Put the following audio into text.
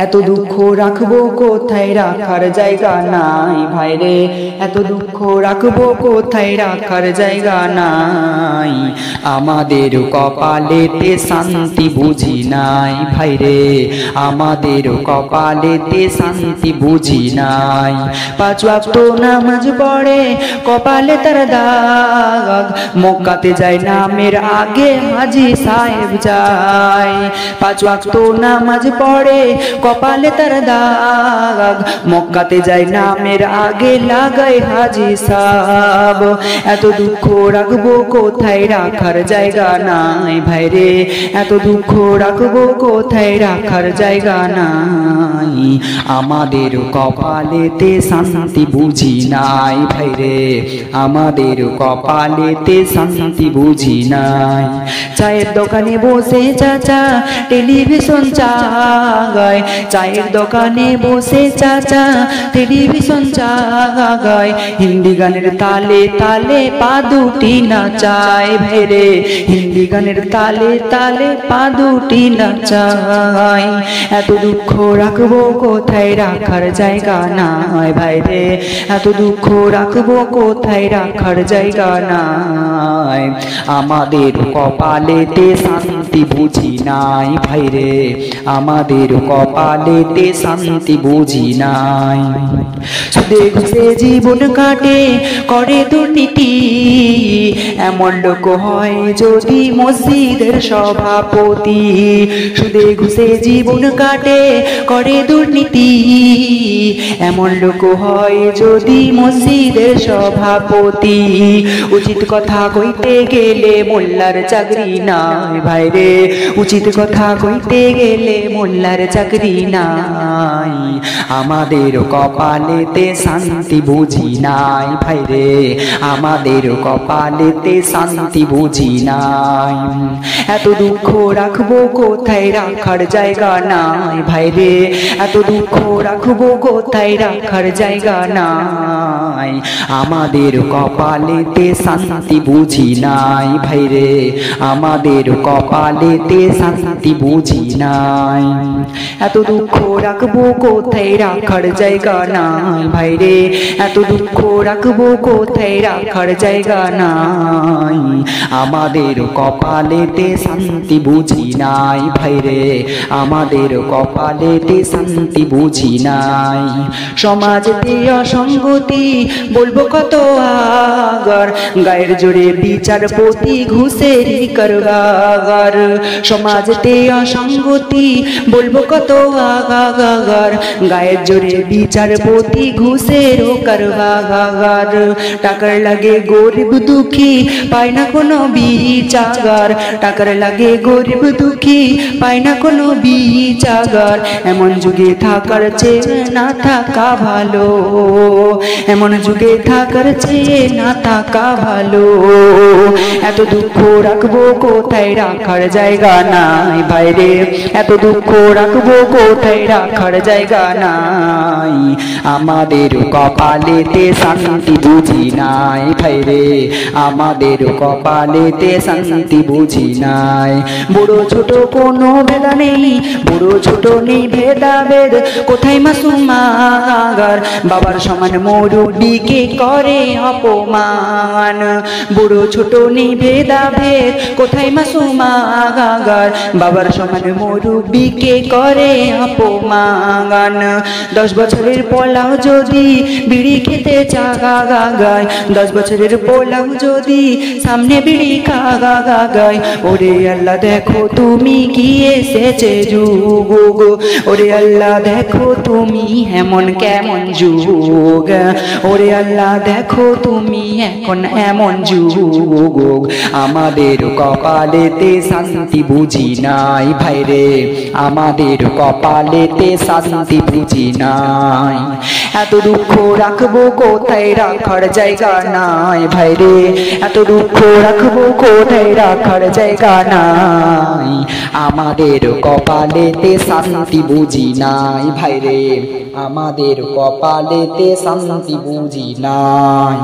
এত দুঃখ রাখবো কোথায় রাখার জায়গা নাই ভাইরে, এত দুঃখ রাখবো কোথায় রাখার জায়গা নাই। আমাদের কপালেতে শান্তি বুঝি নাই ভাইরে, আমাদের কপালেতে শান্তি বুঝি নাই। পাঁচ ওয়াক্ত নামাজ পড়ে কপালে তার দাগ, মক্কাতে যায় নামের আগে হাজী সাহেব যায়। পাঁচ ওয়াক্ত নামাজ পড়ে কপালে তার দাগ, মক্কাতে যায় নামের আগে লাগায় হাজী সাহেব। এত দুঃখ রাখবো কোথায় রাখার জায়গা নাই ভাইরে, এত দুঃখ রাখবো কোথায় রাখার জায়গা নাই। আমাদের কপালেতে শান্তি বুঝি নাই ভাইরে, আমাদের কপালেতে শান্তি বুঝি নাই। চায়ের দোকানে বসে চাচা টেলিভিশন চাগায়, চায়ের দোকানে বসে চাচা টেলিভিশন চাগায়। হিন্দি গানের তালে তালে পা দুটি নাচায় ভাইরে, হিন্দি গানের তালে তালে পা দুটি নাচায়। এত দুঃখ রাখবো কোথায় রাখার জায়গা নাই ভাইরে, এত দুঃখ রাখবো কোথায় রাখার জায়গা নাই। আমাদের কপালেতে শান্তি বুঝি নাই ভাইরে, আমাদের কপালেতে শান্তি বুঝি নাই। সুদে ঘুষে জীবন কাটে করে দুর্নীতি, এমন লোক হয় যদি মসজিদের সভাপতি। সুদে ঘুষে জীবন কাটে করে দুর্নীতি, এমন লোক হয় যদি মসজিদের সভাপতি। উচিত কথা কইতে গেলে মোল্লার চাকরি নাই ভাইরে, উচিত কথা কইতে গেলে মোল্লার চাকরি নাই। আমাদের কপালেতে শান্তি বুঝি নাই ভাইরে, আমাদের কপালেতে শান্তি বুঝি নাই। এত দুঃখ রাখবো কোথায় রাখার জায়গা নাই ভাইরে, এত দুঃখ রাখবো কোথায় রাখার জায়গা নাই। আমাদের কপালেতে শান্তি বুঝি নাই ভাইরে, আমাদের কপালেতে শান্তি বুঝি নাই। এত দুঃখ রাখবো কোথায় রাখার জায়গা নাই ভাইরে, এত দুঃখ রাখবো কোথায় রাখার জায়গা নাই। আমাদের কপালেতে শান্তি বুঝি নাই ভাইরে, আমাদের কপালেতে শান্তি বুঝি নাই। সমাজে অসঙ্গতি বলবো কত আগর, গায়ের জোরে বিচারপতি ঘুষেরই কারবার। সমাজে অসঙ্গতি বলবো কত আগর, গায়ের জোরে বিচারপতি ঘুষেরও কারবার। টাকার লাগে গরিব দুঃখী পায় না কোনো বিচার, টাকার লাগে গরিব দুঃখী পায় না কোনো বিচার। এমন যুগে থাকার চেয়ে না থাকা ভালো, এমন যুগে থাকার চেয়ে না থাকা ভালো। এত দুঃখ রাখবো কোথায় রাখার জায়গা নাই ভাইরে, এত দুঃখ রাখবো কোথায় রাখার জায়গা নাই। আমাদের কপালেতে শান্তি বুঝি নাই ভাইরে, আমাদের কপালেতে শান্তি বুঝি নাই। বড় ছোট কোনো ভেদা নেই, বড় ছোট নেই ভেদাভেদ, কোথায় মাসুম আগার বাবার সমান মুরব্বিকে করে অপমান। বড় ছোট নেই ভেদাভেদ, কোথায় মাসুম আগার বাবার সমান মুরব্বিকে করে অপমান। 10 বছরের পোলাও যদি বিড়ি খেতে চাগায়, 10 বছরের পোলাও যদি সামনে বিড়ি খাগায়। ওরে আল্লাহ দেখো তুমি কি এসেছে যুগ, ওরে আল্লাহ দেখো তুমি এমন কেমন যুগ, ওরে আল্লাহ দেখো তুমি এখন এমন যুগ। আমাদের কপালেতে শান্তি বুঝি নাই ভাইরে, আমাদের কপালেতে শান্তি বুঝি নাই। এত দুঃখ রাখবো কোথায় রাখার জায়গা নাই ভাইরে, এত দুঃখ রাখবো কোথায় রাখার জায়গা নাই। আমাদের কপালেতে শান্তি বুঝি নাই ভাইরে, আমাদের কপালেতে শান্তি বুঝি নাই।